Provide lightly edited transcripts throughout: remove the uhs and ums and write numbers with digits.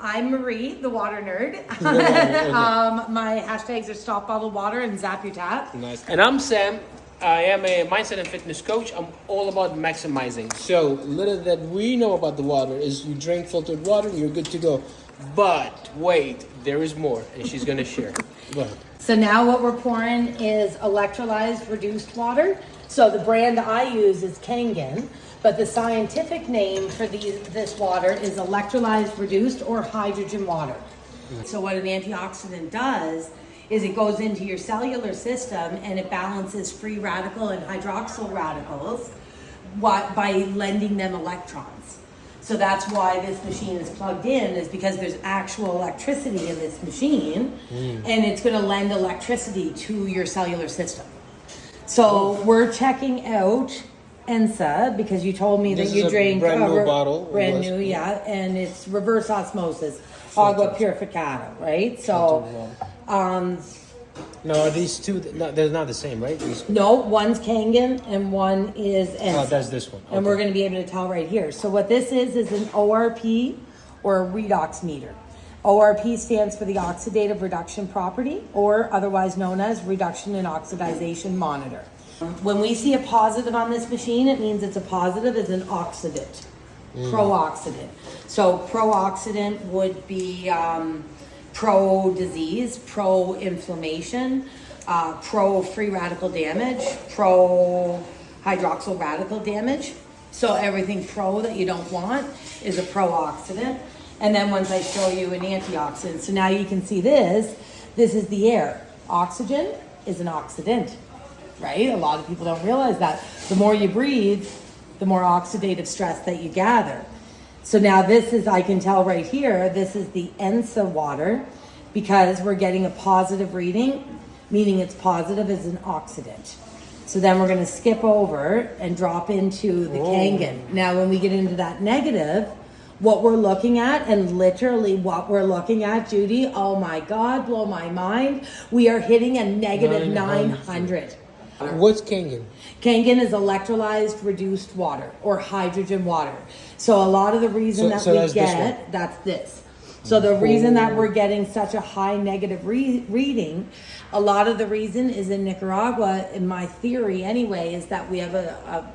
I'm Marie, the water nerd. My hashtags are Stop Bottle Water and Zap Your Tap. Nice. And I'm Sam. I am a mindset and fitness coach. I'm all about maximizing. So little that we know about the water is you drink filtered water and you're good to go. But wait, there is more, and she's gonna share. Go ahead. So now what we're pouring is electrolyzed reduced water. So the brand I use is Kangen, but the scientific name for this water is electrolyzed reduced or hydrogen water. So what an antioxidant does is it goes into your cellular system and it balances free radical and hydroxyl radicals by lending them electrons. So that's why this machine is plugged in, is because there's actual electricity in this machine, and it's going to lend electricity to your cellular system. So we're checking out ENSA because you told me that you drank brand new bottle. Brand new, yeah, and it's reverse osmosis, agua purificada, right? So, no, are these two? No, they're not the same, right? no, one's Kangen and one is ENSA. Oh, that's this one. Okay. And we're going to be able to tell right here. So what this is an ORP or a redox meter. ORP stands for the oxidative reduction property, or otherwise known as reduction in oxidization monitor. When we see a positive on this machine, it means it's a positive as an oxidant, pro-oxidant. So pro-oxidant would be pro-disease, pro-inflammation, pro-free radical damage, pro-hydroxyl radical damage. So everything pro that you don't want is a pro-oxidant. And then once I show you an antioxidant, so now you can see this is the air. Oxygen is an oxidant, right? A lot of people don't realize that. The more you breathe, the more oxidative stress that you gather. So now this is, I can tell right here, this is the ENSA water because we're getting a positive reading, meaning it's positive as an oxidant. So then we're going to skip over and drop into the Kangen. Now when we get into that negative, what we're looking at, and literally what we're looking at, Judy, oh my God, blow my mind. We are hitting a negative 900. What's Kangen? Kangen is electrolyzed reduced water or hydrogen water. So a lot of the reason that's this. So the reason that we're getting such a high negative reading, a lot of the reason is in Nicaragua, in my theory anyway, is that we have a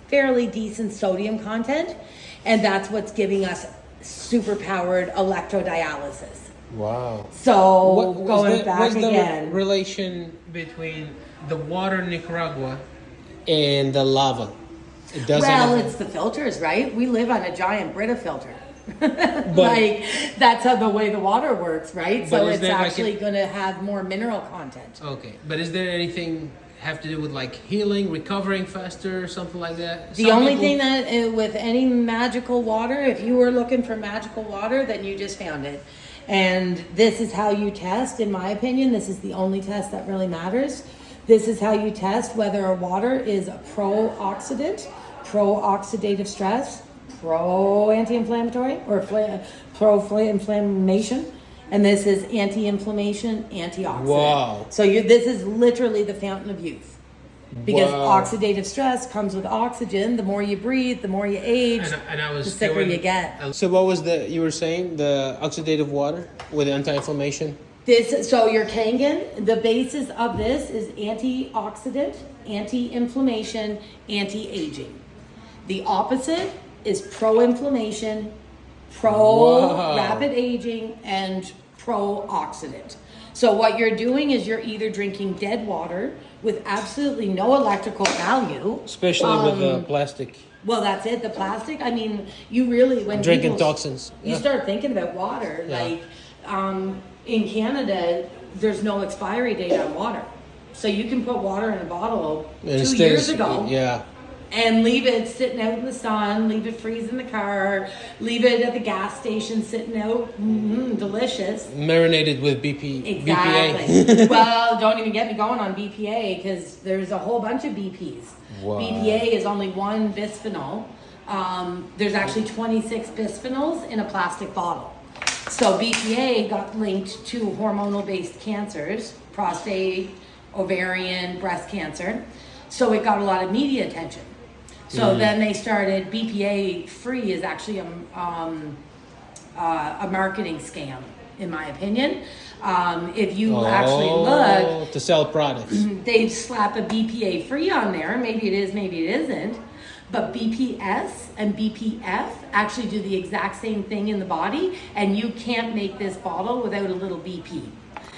fairly decent sodium content, and that's what's giving us super powered electrodialysis. Wow. So what's the relation between the water in Nicaragua and the lava? It doesn't. Well, it's the filters, right? We live on a giant Brita filter. Like that's how the way the water works, right? So it's actually going to have more mineral content. Okay, but is there anything have to do with like healing, recovering faster, something like that? The only thing that with any magical water, if you were looking for magical water, then you just found it. And this is how you test, in my opinion. This is the only test that really matters. This is how you test whether a water is a pro-oxidant, pro-oxidative stress, pro-anti-inflammatory, or pro-inflammation. And this is anti-inflammation, antioxidant. Wow. So this is literally the fountain of youth. Because oxidative stress comes with oxygen. The more you breathe, the more you age, the sicker you get. So what was you were saying, the oxidative water with anti-inflammation? So your Kangen, the basis of this is antioxidant, anti-inflammation, anti-aging. The opposite is pro-inflammation, pro-rapid aging, and pro-oxidant. So what you're doing is you're either drinking dead water with absolutely no electrical value. Especially with the plastic. Well, that's it, the plastic. I mean, you really, when drinking toxins. You start thinking about water, like in Canada, there's no expiry date on water. So you can put water in a bottle 2 years ago. Yeah. And leave it sitting out in the sun, leave it freeze in the car, leave it at the gas station sitting out, delicious. Marinated with BPA. Well, don't even get me going on BPA because there's a whole bunch of BPs. Wow. BPA is only one bisphenol. There's actually 26 bisphenols in a plastic bottle. So BPA got linked to hormonal-based cancers, prostate, ovarian, breast cancer. So it got a lot of media attention. So then they started, BPA free is actually a marketing scam, in my opinion. If you actually look, to sell products. they slap a BPA free on there. Maybe it is, maybe it isn't. But BPS and BPF actually do the exact same thing in the body, and you can't make this bottle without a little BP.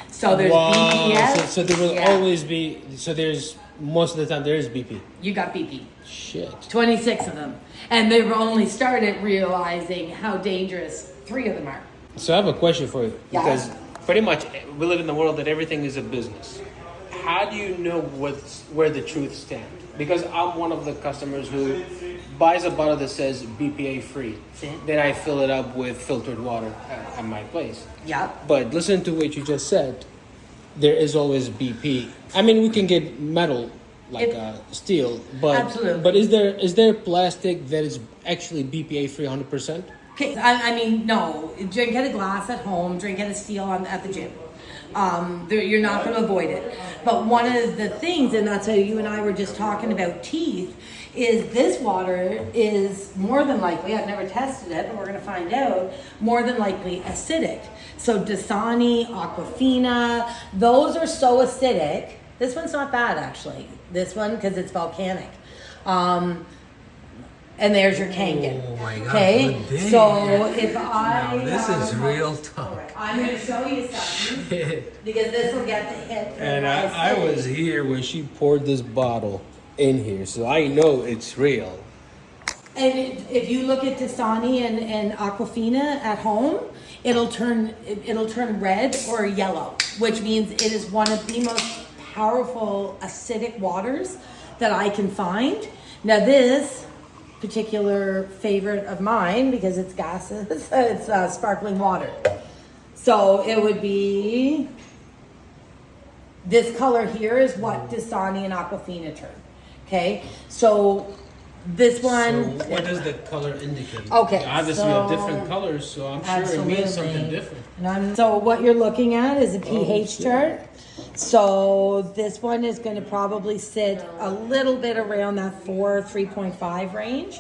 So there's BPS. So there will always be. So there's most of the time there is BP. You got BP. Shit. 26 of them, and they've only started realizing how dangerous 3 of them are. So I have a question for you, Yeah. because pretty much we live in the world that everything is a business. How do you know where the truth stands? Because I'm one of the customers who buys a bottle that says BPA free. Then I fill it up with filtered water at my place. Yeah. But listen to what you just said. There is always BP. I mean, we can get metal like steel, but Absolutely. But is there plastic that is actually BPA free 100%? Okay, I mean, no. Drink at a glass at home. Drink at a steel at the gym. You're not going to avoid it. But one of the things, and that's how you and I were just talking about teeth, is this water is more than likely, I've never tested it, but we're going to find out, more than likely acidic. So Dasani, Aquafina, those are so acidic. This one's not bad, actually. This one, because it's volcanic. And there's your Kangen. Oh my God, Okay, good day. so if I... Now, this is real talk. I'm going to show you something, because this will get the hit. from And my I city. was here when she poured this bottle in here, so I know it's real. And if you look at Dasani and Aquafina at home, it'll turn red or yellow, which means it is one of the most powerful acidic waters that I can find. Now this particular favorite of mine, because it's gases, it's sparkling water. So it would be, this color here is what Dasani and Aquafina turn. Okay, so this one. So what does the color indicate? Okay, Obviously, so- we have different colors, so I'm sure it means something Absolutely. different. So what you're looking at is a pH shit. chart. So this one is going to probably sit a little bit around that 3.5 range.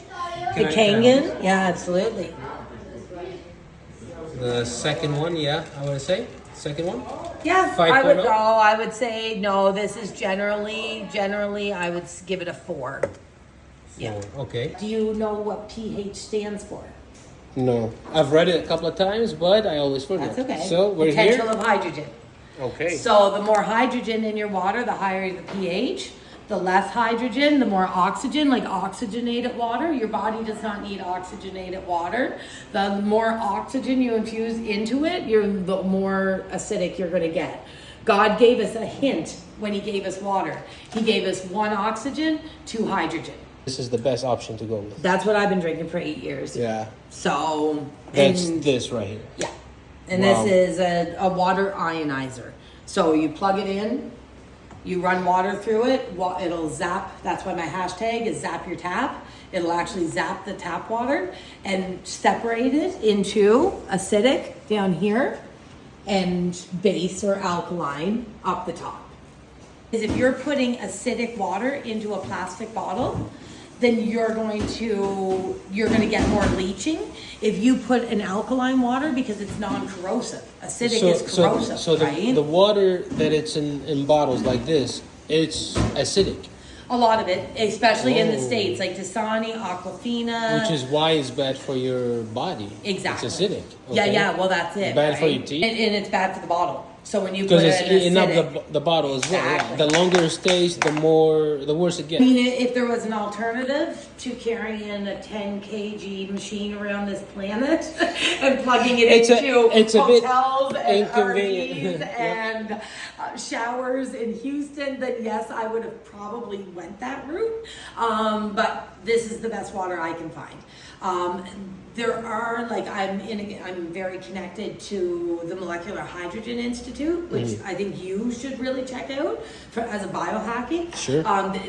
The I Kangen, yeah, absolutely. The second one, yeah, I would say. Second one? Yeah, 5.0? I would say no. This is generally, I would give it a 4. Yeah. Okay. Do you know what pH stands for? No. I've read it a couple of times, but I always forget. That's okay. So we're Potential here. of hydrogen. Okay. So the more hydrogen in your water, the higher the pH. The less hydrogen, the more oxygen, like oxygenated water. Your body does not need oxygenated water. The more oxygen you infuse into it, the more acidic you're going to get. God gave us a hint when he gave us water. He gave us 1 oxygen, 2 hydrogen. This is the best option to go with. That's what I've been drinking for 8 years. Yeah. So, That's and- this right here. yeah. And Wow. this is a water ionizer. So you plug it in, you run water through it, it'll zap. That's why my hashtag is zap your tap. It'll actually zap the tap water and separate it into acidic down here and base or alkaline up the top. Because if you're putting acidic water into a plastic bottle, then you're going to get more leaching. If you put an alkaline water, because it's non-corrosive. Acidic is corrosive, so right? the water that it's in bottles like this, it's acidic, A lot of it, especially in the Whoa. States, like Dasani, Aquafina. which is why it's bad for your body. Exactly. It's acidic. Yeah, okay? yeah, well, that's it. Bad for right? your teeth? And it's bad for the bottle. So when you put Because it's an eating up acidic, the bottle as well. Yeah. Exactly. The longer it stays, the worse it I gets. mean, if there was an alternative to carrying a 10 kg machine around this planet and plugging it It's into a bit hotels and inconvenient. RVs Yeah. and showers in Houston, then yes, I would have probably went that route. But this is the best water I can find. There are, like, I'm very connected to the Molecular Hydrogen Institute, which I think you should really check out as a biohacking. Sure.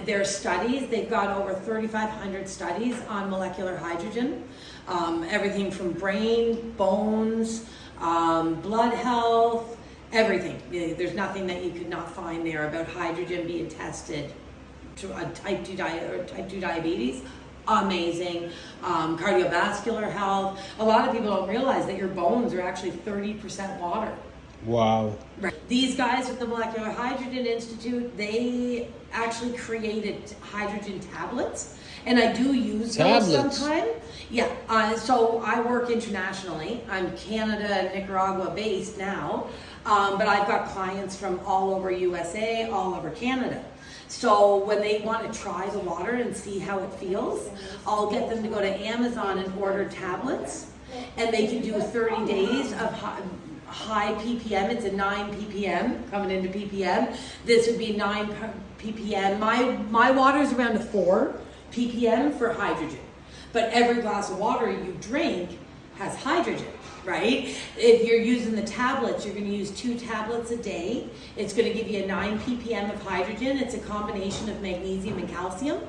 Their studies, they've got over 3,500 studies on molecular hydrogen. Everything from brain, bones, blood health, everything. There's nothing that you could not find there about hydrogen being tested to type 2 diabetes amazing. Cardiovascular health. A lot of people don't realize that your bones are actually 30% water. Wow. Right. These guys with the Molecular Hydrogen Institute, they actually created hydrogen tablets, and I do use those sometimes. Yeah, so I work internationally. I'm Canada, Nicaragua based now, but I've got clients from all over USA, all over Canada. So when they want to try the water and see how it feels, I'll get them to go to Amazon and order tablets, and they can do 30 days of high ppm. It's a 9 ppm coming into ppm. This would be 9 ppm. My water is around a 4 ppm for hydrogen, but every glass of water you drink has hydrogen, right? If you're using the tablets, you're going to use 2 tablets a day. It's going to give you a 9 ppm of hydrogen. It's a combination of magnesium and calcium,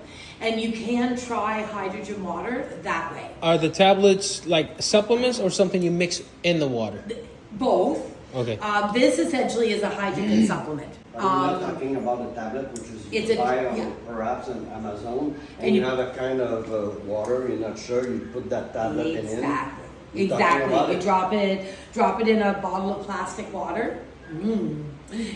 and you can try hydrogen water that way. Are the tablets like supplements or something you mix in the water? Both. Okay. This essentially is a hydrogen supplement. We're not talking about a tablet, which is It's you buy yeah. perhaps on Amazon, And and you you- have a kind of water, you're not sure, you put that tablet in. Exactly. You're talking about You it. drop it in a bottle of plastic water.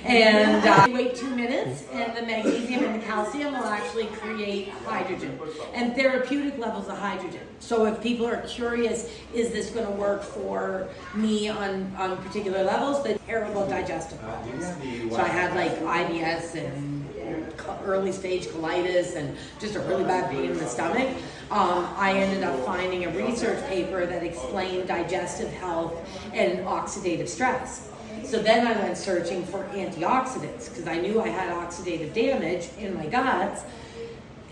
And you wait 2 minutes, and the magnesium and the calcium will actually create hydrogen and therapeutic levels of hydrogen. So if people are curious, is this going to work for me on particular levels? The terrible digestive problems. So I had like IBS and early stage colitis and just a really bad pain in the stomach. I ended up finding a research paper that explained digestive health and oxidative stress. So then I went searching for antioxidants because I knew I had oxidative damage in my guts.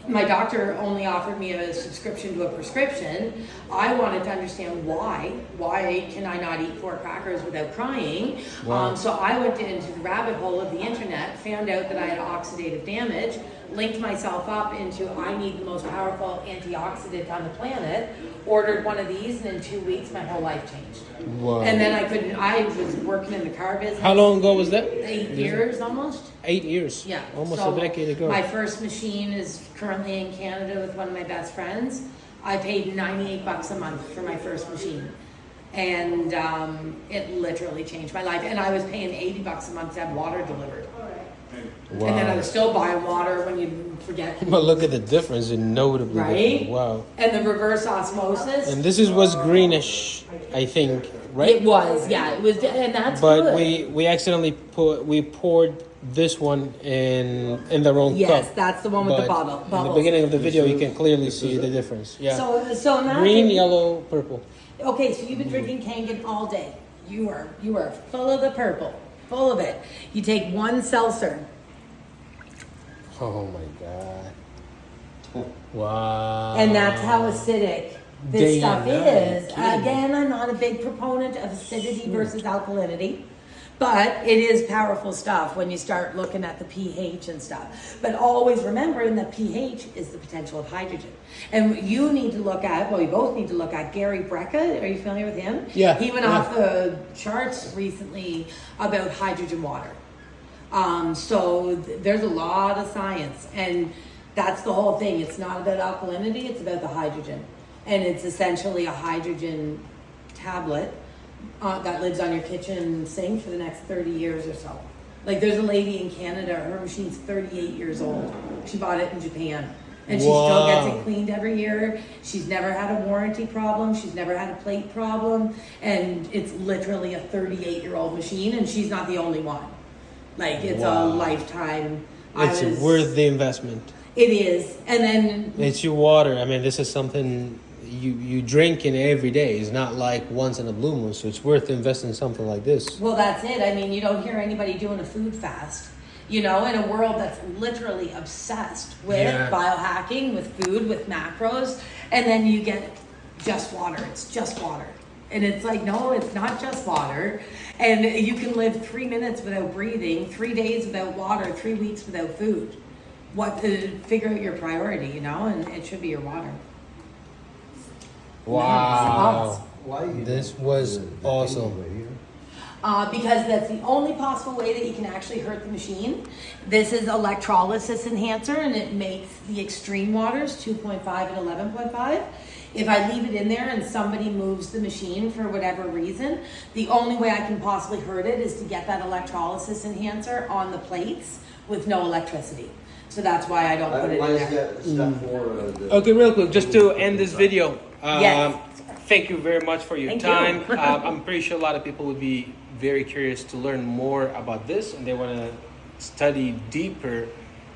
My doctor only offered me a subscription to a prescription. I wanted to understand why. Why can I not eat 4 crackers without crying? Wow. So I went into the rabbit hole of the internet, found out that I had oxidative damage, linked myself up into I need the most powerful antioxidant on the planet, ordered one of these, and in 2 weeks my whole life changed. Wow. And then I was working in the car business. How long ago was that? 8 years almost. 8 years. Yeah. Almost So a decade ago. My first machine is currently in Canada with one of my best friends. I paid $98 a month for my first machine. And it literally changed my life. And I was paying $80 a month to have water delivered. Wow. And then I was still buying water when you forget. But look at the difference, notably Right? different. Wow. And the reverse osmosis. And this was greenish, I think, right? It was, yeah. It was, and that's But good. we accidentally poured this one in the wrong cup. Yes, that's the one with the But bottle. in the Bubbles. beginning of the video, you can clearly see the difference. Yeah. So imagine, Green, yellow, purple. Okay, so you've been drinking Kangen all day. You are full of the purple, full of it. You take 1 seltzer. Oh my god. Wow. And that's how acidic this Day stuff and night, is. kidding me. Again, I'm not a big proponent of acidity versus alkalinity, but it is powerful stuff when you start looking at the pH and stuff. But always remembering that pH is the potential of hydrogen. And you need to look at, well, we both need to look at Gary Brecka. Are you familiar with him? Yeah, He went yeah. off the charts recently about hydrogen water. There's a lot of science, and that's the whole thing. It's not about alkalinity, it's about the hydrogen. And it's essentially a hydrogen tablet that lives on your kitchen sink for the next 30 years or so. Like there's a lady in Canada, her machine's 38 years old. She bought it in Japan. And she still Wow. gets it cleaned every year. She's never had a warranty problem. She's never had a plate problem. And it's literally a 38-year-old machine, and she's not the only one. Like it's a Wow. lifetime. It's worth the investment. It is. And then It's your water. I mean, this is something you drink in every day. It's not like once in a blue moon. So it's worth investing in something like this. well, that's it. I mean, you don't hear anybody doing a food fast. You know, in a world that's literally obsessed with Yeah. biohacking, with food, with macros, and then you get just water. It's just water. And it's like, no, it's not just water. And you can live 3 minutes without breathing, 3 days without water, 3 weeks without food. What to figure out your priority, you know, and it should be your water. Wow. Why? This was awesome. because that's the only possible way that you can actually hurt the machine. This is electrolysis enhancer, and it makes the extreme waters 2.5 and 11.5. If I leave it in there and somebody moves the machine for whatever reason, the only way I can possibly hurt it is to get that electrolysis enhancer on the plates with no electricity. So that's why I don't put it in there. Okay, real quick, just to end this video. Yes. Thank you very much for your Thank time. you. I'm pretty sure a lot of people would be very curious to learn more about this, and they want to study deeper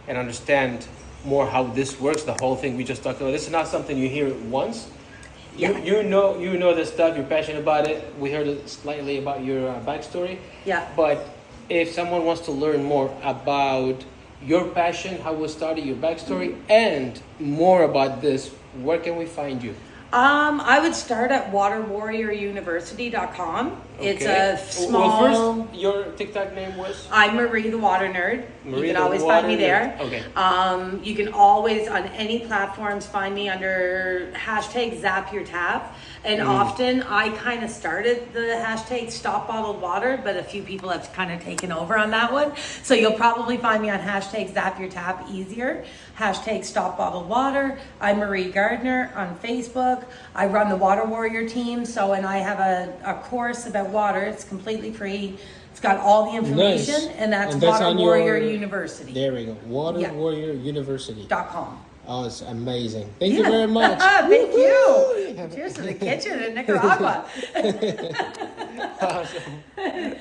and understand more how this works, the whole thing we just talked about. This is not something you hear once. Yeah. You know this stuff, you're passionate about it. We heard slightly about your backstory. Yeah. But if someone wants to learn more about your passion, how it started, your backstory, and more about this, where can we find you? I would start at waterwarrioruniversity.com. It's Okay. a small. Well, first, your TikTok name was? I'm Marie the Water Nerd. Marie You can the always Water find me there. Nerd. Okay. You can always, on any platforms, find me under hashtag Zap Your Tap. And often I kind of started the hashtag Stop Bottled Water, but a few people have kind of taken over on that one. So you'll probably find me on hashtag Zap Your Tap easier. Hashtag Stop Bottled Water. I'm Marie Gardner on Facebook. I run the Water Warrior team. So, and I have a course about water. It's completely free. It's got all the information, Nice. and that's And that's Water on Warrior your- University. There we go. Water Yeah. Warrior University. .com. Oh, it's amazing. Thank you very much. Thank you. Woo-hoo! Cheers to the kitchen in Nicaragua. Awesome.